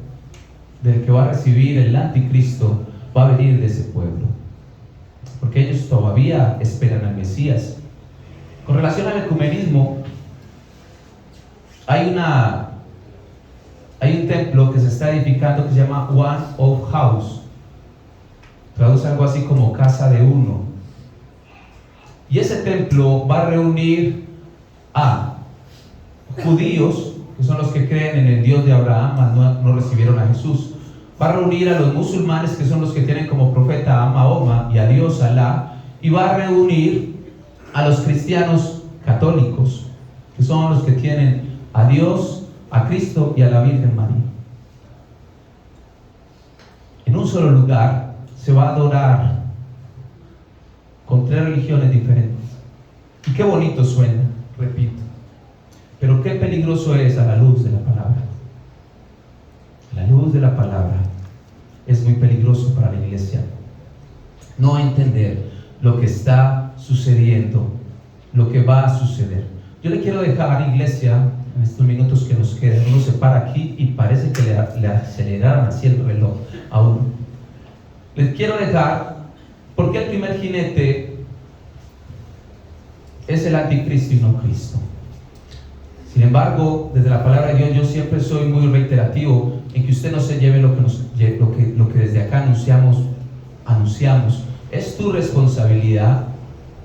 del que va a recibir el anticristo va a venir de ese pueblo, porque ellos todavía esperan al Mesías. Con relación al ecumenismo, hay un templo que se está edificando que se llama One of House, traduce algo así como casa de uno, y ese templo va a reunir a judíos, que son los que creen en el Dios de Abraham, mas no recibieron a Jesús. Va a reunir a los musulmanes, que son los que tienen como profeta a Mahoma y a Dios Alá, y va a reunir a los cristianos católicos, que son los que tienen a Dios, a Cristo y a la Virgen María. En un solo lugar se va a adorar con tres religiones diferentes. Y qué bonito suena, repito, pero qué peligroso es a la luz de la palabra. La luz de la palabra es muy peligroso para la iglesia. No entender lo que está sucediendo, lo que va a suceder. Yo le quiero dejar, iglesia, en estos minutos que nos quedan, uno se para aquí y parece que le aceleraron así el reloj a uno. Les quiero dejar ¿Por qué el primer jinete es el anticristo y no Cristo? Sin embargo, desde la palabra de Dios yo siempre soy muy reiterativo en que usted no se lleve lo que desde acá anunciamos. Es tu responsabilidad,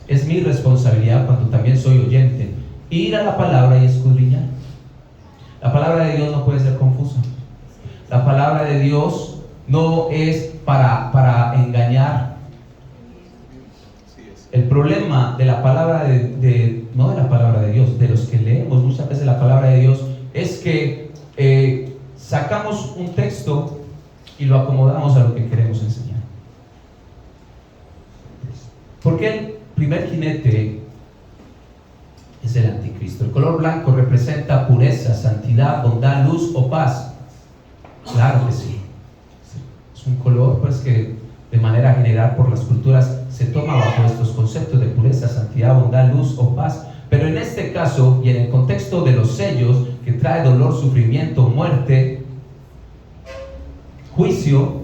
es mi responsabilidad cuando también soy oyente, ir a la palabra y escudriñar. La palabra de Dios no puede ser confusa. La palabra de Dios no es para engañar. El problema de la palabra no de la palabra de Dios, de los que leemos muchas veces la palabra de Dios, es que sacamos un texto y lo acomodamos a lo que queremos enseñar. Porque el primer jinete es el anticristo. El color blanco representa pureza, santidad, bondad, luz o paz. Claro que sí. Es un color pues que de manera general por las culturas se toma bajo estos conceptos de pureza, santidad, bondad, luz o paz. Pero en este caso y en el contexto de los sellos que trae dolor, sufrimiento, muerte, juicio,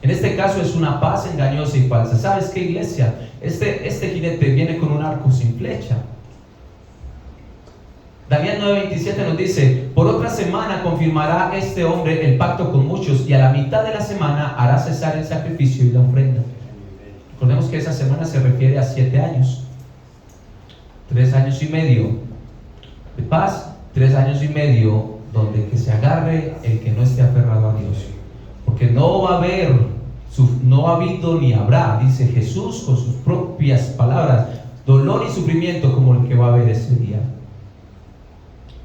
en este caso es una paz engañosa y falsa. ¿Sabes qué, iglesia? Este jinete viene con un arco sin flecha. Daniel 9:27 nos dice: por otra semana confirmará este hombre el pacto con muchos, y a la mitad de la semana hará cesar el sacrificio y la ofrenda. Recordemos que esa semana se refiere a 7 años, 3 años y medio de paz, 3 años y medio donde que se agarre el que no esté aferrado a Dios, porque no ha habido ni habrá, dice Jesús con sus propias palabras, dolor y sufrimiento como el que va a haber ese día.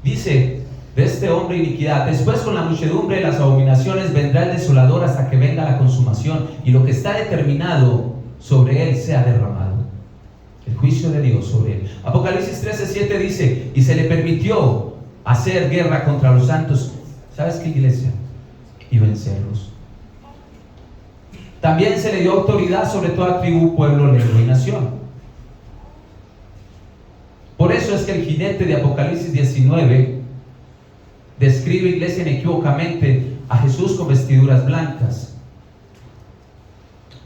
Dice de este hombre iniquidad: después con la muchedumbre de las abominaciones vendrá el desolador hasta que venga la consumación, y lo que está determinado sobre él sea derramado. El juicio de Dios sobre él. Apocalipsis 13:7 dice: y se le permitió hacer guerra contra los santos. ¿Sabes qué, iglesia? Y vencerlos. También se le dio autoridad sobre toda tribu, pueblo, lengua y nación. Por eso es que el jinete de Apocalipsis 19 describe, iglesia, inequívocamente a Jesús con vestiduras blancas.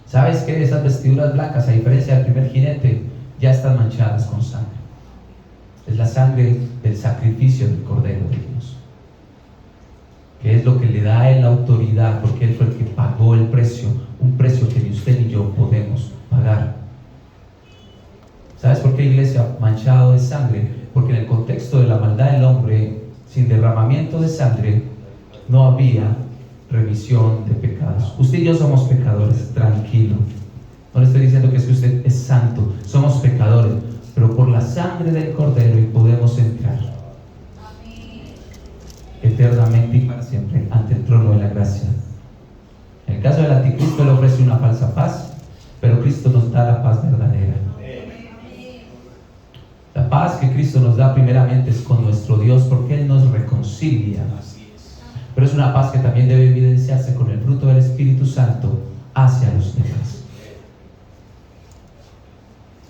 ¿Sabes qué? Esas vestiduras blancas, a diferencia del primer jinete, ya están manchadas con sangre. Es la sangre del sacrificio del Cordero de Dios, que es lo que le da a él la autoridad, porque él fue el que pagó el precio, un precio que ni usted ni yo podemos pagar. ¿Sabes por qué, iglesia? Manchado de sangre, porque en el contexto de la maldad del hombre, sin derramamiento de sangre, no había remisión de pecados. Usted y yo somos pecadores, tranquilo. No le estoy diciendo que es que usted es santo, somos pecadores, pero por la sangre del Cordero y podemos entrar eternamente y para siempre ante el trono de la gracia. En el caso del anticristo, él ofrece una falsa paz, pero Cristo nos da la paz verdadera. La paz que Cristo nos da primeramente es con nuestro Dios, porque Él nos reconcilia. Pero es una paz que también debe evidenciarse con el fruto del Espíritu Santo hacia los demás.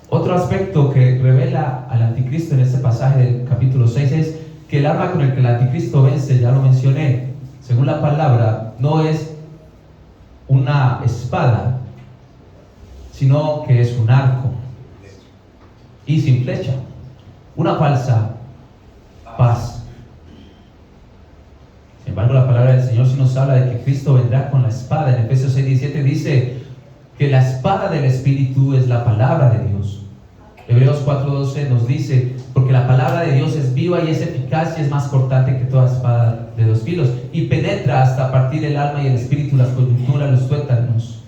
Otro aspecto que revela al anticristo en este pasaje del capítulo 6 es que el arma con el que el anticristo vence, ya lo mencioné, según la palabra, no es una espada, sino que es un arco y sin flecha, una falsa paz. Sin embargo, la palabra del Señor sí nos habla de que Cristo vendrá con la espada. En Efesios 6:17 dice que la espada del Espíritu es la palabra de Dios. Hebreos 4:12 nos dice: porque la palabra de Dios es viva y es eficaz y es más cortante que toda espada de 2 filos, y penetra hasta partir el alma y el espíritu, las coyunturas, los tuétanos.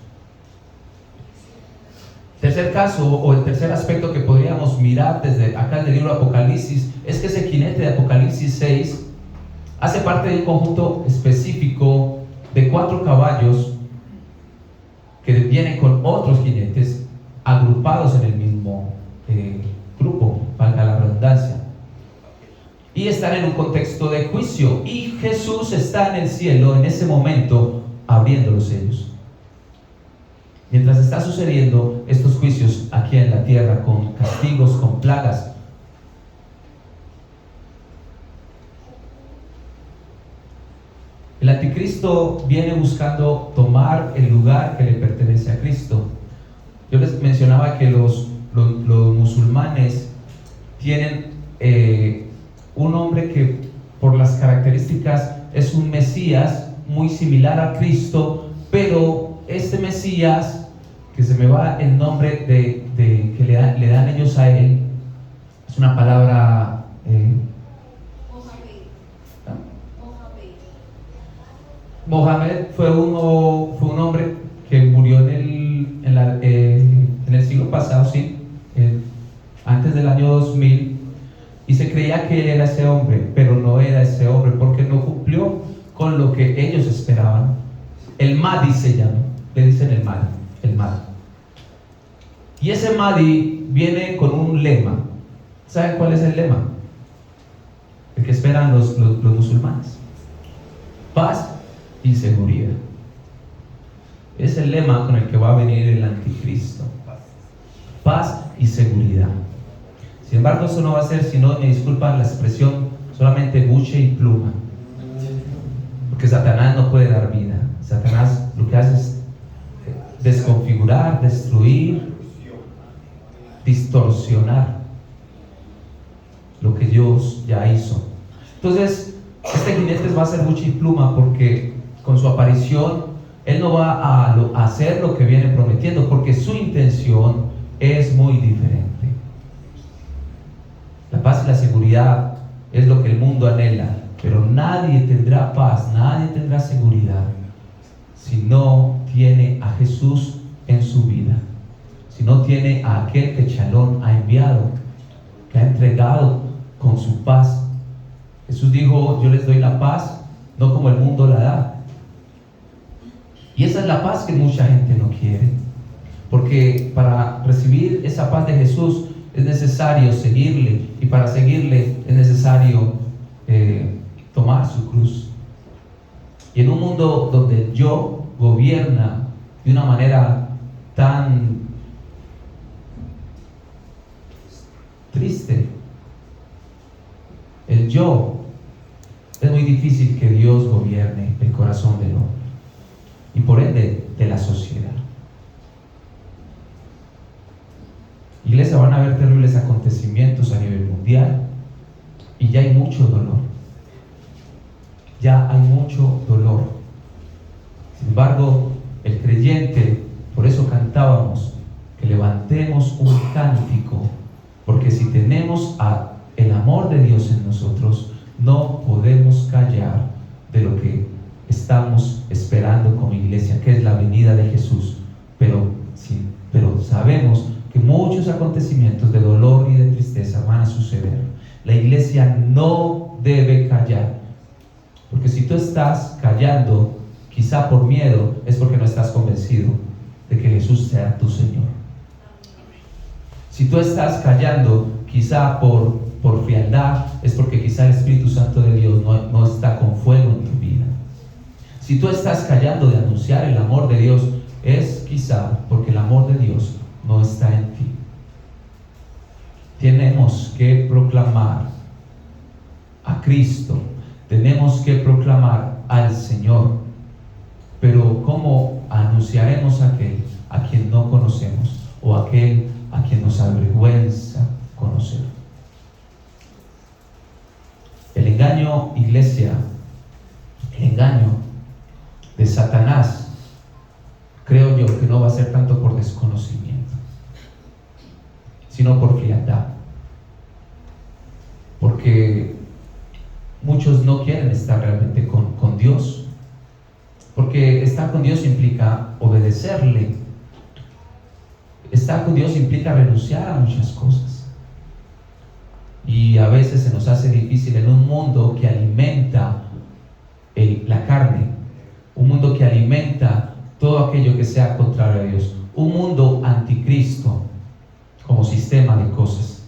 Tercer caso, o el tercer aspecto que podríamos mirar desde acá en el libro de Apocalipsis, es que ese jinete de Apocalipsis 6 hace parte de un conjunto específico de 4 caballos que vienen con otros jinetes agrupados en el mismo grupo, valga la redundancia, y están en un contexto de juicio, y Jesús está en el cielo en ese momento abriendo los sellos. Mientras está sucediendo estos juicios aquí en la tierra, con castigos, con plagas, el anticristo viene buscando tomar el lugar que le pertenece a Cristo. Yo les mencionaba que los musulmanes tienen un hombre que por las características es un Mesías muy similar a Cristo, pero este Mesías, que se me va el nombre que le dan ellos a él, es una palabra Mohamed fue un hombre que murió en el siglo pasado, sí, antes del año 2000, y se creía que él era ese hombre, pero no era ese hombre, porque no cumplió con lo que ellos esperaban. El Mahdi se llama, le dicen el Mahdi. Y ese Mahdi viene con un lema. ¿Saben cuál es el lema? El que esperan los musulmanes: paz y seguridad. Es el lema con el que va a venir el anticristo: paz y seguridad. Sin embargo, eso no va a ser, si no me disculpan la expresión, solamente buche y pluma, porque Satanás no puede dar vida. Satanás lo que hace es desconfigurar, destruir, distorsionar lo que Dios ya hizo. Entonces, este jinete va a ser buche y pluma, porque con su aparición él no va a hacer lo que viene prometiendo, porque su intención es muy diferente. La paz y la seguridad es lo que el mundo anhela, pero nadie tendrá paz, nadie tendrá seguridad si no tiene a Jesús en su vida, si no tiene a aquel que Shalom ha enviado, que ha entregado con su paz. Jesús dijo: yo les doy la paz, no como el mundo la da. Y esa es la paz que mucha gente no quiere, porque para recibir esa paz de Jesús es necesario seguirle, y para seguirle es necesario tomar su cruz. Y en un mundo donde el yo gobierna de una manera tan triste, el yo, es muy difícil que Dios gobierne el corazón del hombre y por ende de la sociedad. Iglesia, van a haber terribles acontecimientos a nivel mundial, y ya hay mucho dolor. Ya hay mucho dolor. Sin embargo, el creyente, por eso cantábamos que levantemos un cántico, porque si tenemos el amor de Dios en nosotros, no podemos callar de lo que estamos esperando como iglesia, que es la venida de Jesús. Pero sabemos que muchos acontecimientos de dolor y de tristeza van a suceder. La iglesia no debe callar, porque si tú estás callando, quizá por miedo, es porque no estás convencido de que Jesús sea tu Señor. Si tú estás callando, quizá por frialdad, es porque quizá el Espíritu Santo de Dios no está con fuego en tu vida. Si tú estás callando de anunciar el amor de Dios, es quizá porque el amor de Dios no está en ti. Tenemos que proclamar a Cristo, tenemos que proclamar al Señor, pero ¿cómo anunciaremos a aquel a quien no conocemos, o aquel a quien nos avergüenza conocer? El engaño, iglesia, el engaño de Satanás, creo yo que no va a ser tanto por desconocimiento, sino por frialdad, porque muchos no quieren estar realmente con Dios, porque estar con Dios implica obedecerle. Estar con Dios implica renunciar a muchas cosas, y a veces se nos hace difícil en un mundo que alimenta la carne, un mundo que alimenta todo aquello que sea contrario a Dios, un mundo anticristo como sistema de cosas.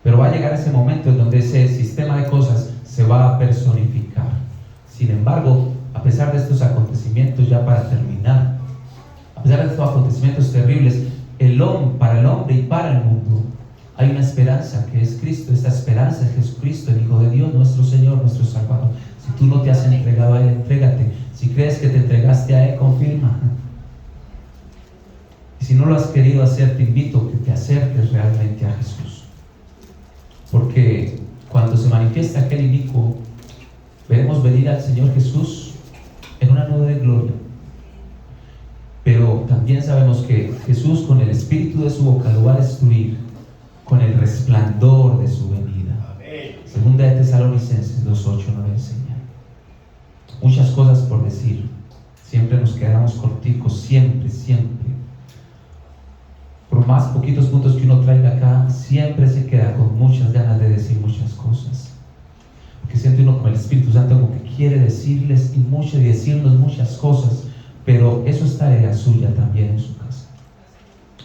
Pero va a llegar ese momento en donde ese sistema de cosas se va a personificar. Sin embargo, a pesar de estos acontecimientos, ya para terminar, a pesar de estos acontecimientos terribles, para el hombre y para el mundo hay una esperanza, que es Cristo. Esta esperanza es Jesucristo, el Hijo de Dios, nuestro Señor, nuestro Salvador. Si tú no te has entregado a Él, entrégate. Si crees que te entregaste a Él, confirma. Y si no lo has querido hacer, te invito a que te acerques realmente a Jesús. Porque cuando se manifiesta aquel inicuo, veremos venir al Señor Jesús en una nube de gloria. Pero también sabemos que Jesús, con el espíritu de su boca, lo va a destruir con el resplandor de su venida. Segunda de Tesalonicenses 2:8 nos enseña. Muchas cosas por decir. Siempre nos quedamos corticos, siempre. Por más poquitos puntos que uno traiga acá, siempre se queda con muchas ganas de decir muchas cosas. Porque siente uno como el Espíritu Santo como que quiere decirles y decirnos muchas cosas, pero eso es tarea suya también en su casa.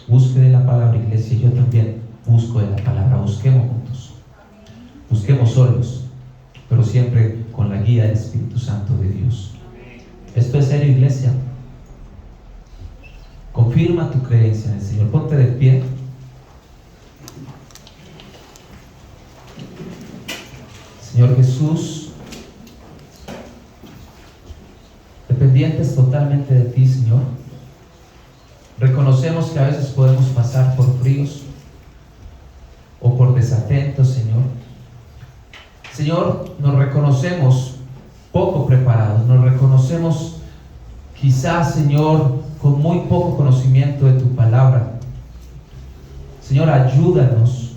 Busque de la palabra, iglesia, yo también busco de la palabra. Busquemos juntos, busquemos solos, pero siempre con la guía del Espíritu Santo de Dios. Esto es serio, iglesia. Confirma tu creencia en el Señor. Ponte de pie. Señor Jesús, dependientes totalmente de ti, Señor. Reconocemos que a veces podemos pasar por fríos o por desatentos, Señor. Señor, nos reconocemos poco preparados, nos reconocemos quizás, Señor, con muy poco conocimiento de tu palabra. Señor, ayúdanos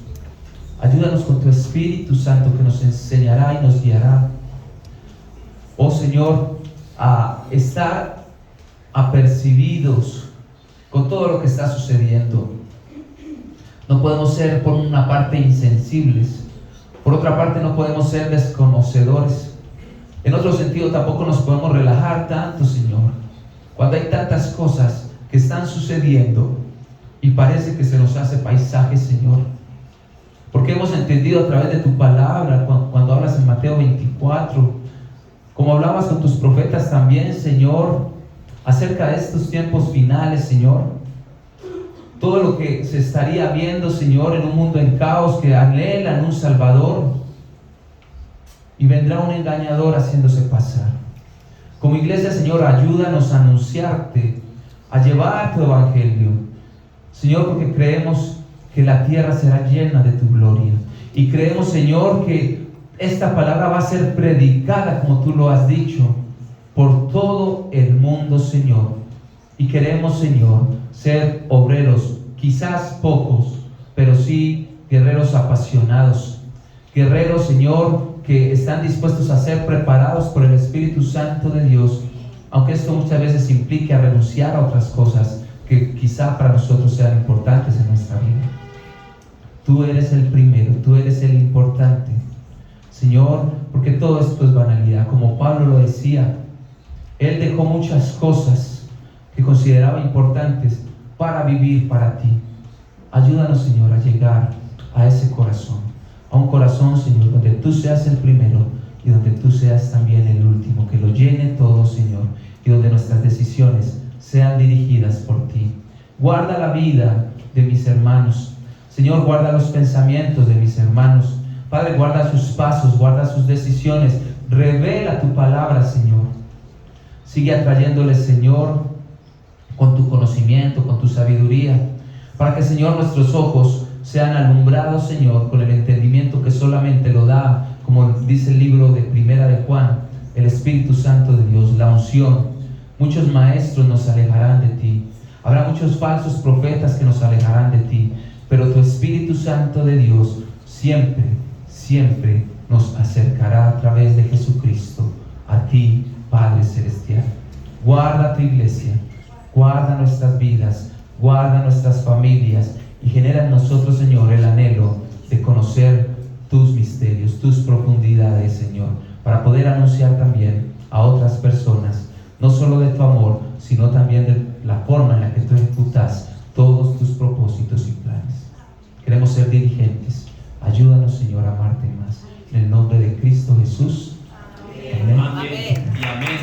con tu Espíritu Santo que nos enseñará y nos guiará. Oh Señor, a estar apercibidos con todo lo que está sucediendo. No podemos ser por una parte insensibles, por otra parte no podemos ser desconocedores. En otro sentido tampoco nos podemos relajar tanto, Señor, cuando hay tantas cosas que están sucediendo y parece que se nos hace paisaje, Señor. Porque hemos entendido a través de tu palabra, cuando hablas en Mateo 24, como hablabas con tus profetas también, Señor, acerca de estos tiempos finales, Señor. Todo lo que se estaría viendo, Señor, en un mundo en caos, que anhelan un Salvador, y vendrá un engañador haciéndose pasar. Como iglesia, Señor, ayúdanos a anunciarte, a llevar tu evangelio, Señor, porque creemos que la tierra será llena de tu gloria, y creemos, Señor, que esta palabra va a ser predicada, como tú lo has dicho, por todo el mundo, Señor. Y queremos, Señor, ser obreros, quizás pocos, pero sí guerreros apasionados, guerreros, Señor, que están dispuestos a ser preparados por el Espíritu Santo de Dios, aunque esto muchas veces implique a renunciar a otras cosas que quizá para nosotros sean importantes en nuestra vida. Tú eres el primero, tú eres el importante, Señor, porque todo esto es banalidad. Como Pablo lo decía, él dejó muchas cosas que consideraba importantes para vivir para ti. Ayúdanos, Señor, a llegar a ese corazón, a un corazón, Señor, donde tú seas el primero y donde tú seas también el último, que lo llene todo, Señor, y donde nuestras decisiones sean dirigidas por ti. Guarda la vida de mis hermanos, Señor, guarda los pensamientos de mis hermanos. Padre, guarda sus pasos, guarda sus decisiones, revela tu palabra, Señor. Sigue atrayéndoles, Señor, con tu conocimiento, con tu sabiduría, para que, Señor, nuestros ojos sean alumbrados, Señor, con el entendimiento que solamente lo da, como dice el libro de Primera de Juan, el Espíritu Santo de Dios, la unción. Muchos maestros nos alejarán de ti, habrá muchos falsos profetas que nos alejarán de ti, pero tu Espíritu Santo de Dios siempre, siempre nos acercará a través de Jesucristo a ti, Padre Celestial. Guarda tu iglesia, guarda nuestras vidas, guarda nuestras familias y genera en nosotros, Señor, el anhelo de conocer tus misterios, tus profundidades, Señor, para poder anunciar también a otras personas, no solo de tu amor, sino también de la forma en la que tú ejecutas todos tus propósitos y planes. Queremos ser dirigentes. Ayúdanos, Señor, a amarte más. En el nombre de Cristo Jesús. Amén. Amén. Y amén.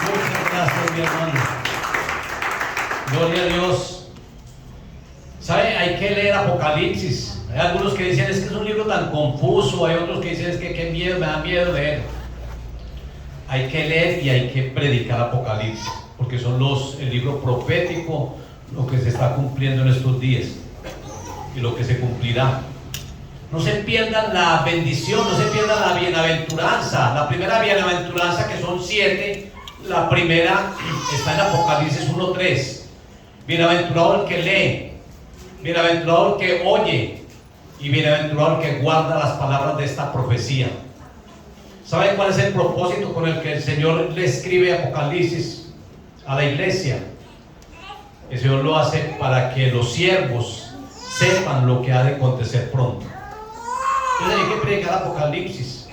Muchas gracias, mi hermano. Gloria a Dios. ¿Sabe? Hay que leer Apocalipsis. Hay algunos que dicen es que es un libro tan confuso. Hay otros que dicen es que qué miedo, me da miedo leer. Hay que leer y hay que predicar Apocalipsis. porque son el libro profético, lo que se está cumpliendo en estos días y lo que se cumplirá. No se pierdan la bendición, no se pierdan la bienaventuranza. La primera bienaventuranza, que son 7, la primera está en Apocalipsis 1:3. Bienaventurado el que lee, bienaventurado el que oye y bienaventurado el que guarda las palabras de esta profecía. ¿Saben cuál es el propósito con el que el Señor le escribe Apocalipsis a la iglesia? El Señor lo hace para que los siervos sepan lo que ha de acontecer pronto. Entonces hay que predicar Apocalipsis,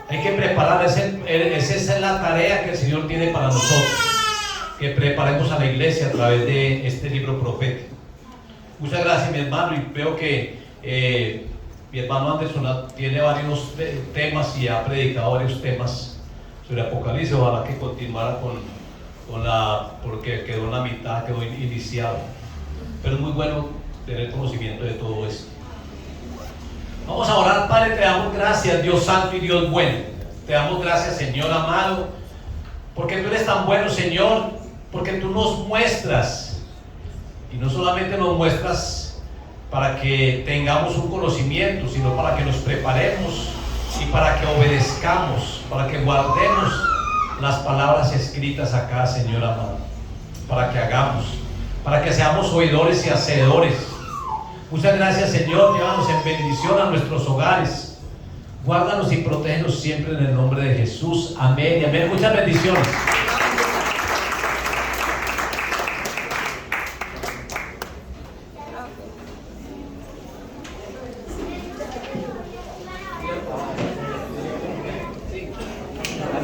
hay que preparar, esa es la tarea que el Señor tiene para nosotros, que preparemos a la iglesia a través de este libro profético. Muchas gracias, mi hermano, y veo que mi hermano Anderson tiene varios temas y ha predicado varios temas sobre Apocalipsis. Ojalá que continuara porque quedó en la mitad, quedó iniciado, pero es muy bueno tener conocimiento de todo esto. Vamos a orar. Padre, te damos gracias, Dios santo y Dios bueno. Te damos gracias, Señor amado, porque tú eres tan bueno, Señor, porque tú nos muestras, y no solamente nos muestras para que tengamos un conocimiento, sino para que nos preparemos y para que obedezcamos, para que guardemos las palabras escritas acá, Señor amado, para que hagamos, para que seamos oidores y hacedores. Muchas gracias, Señor. Llévanos en bendición a nuestros hogares. Guárdanos y protégenos siempre en el nombre de Jesús. Amén y amén. Muchas bendiciones.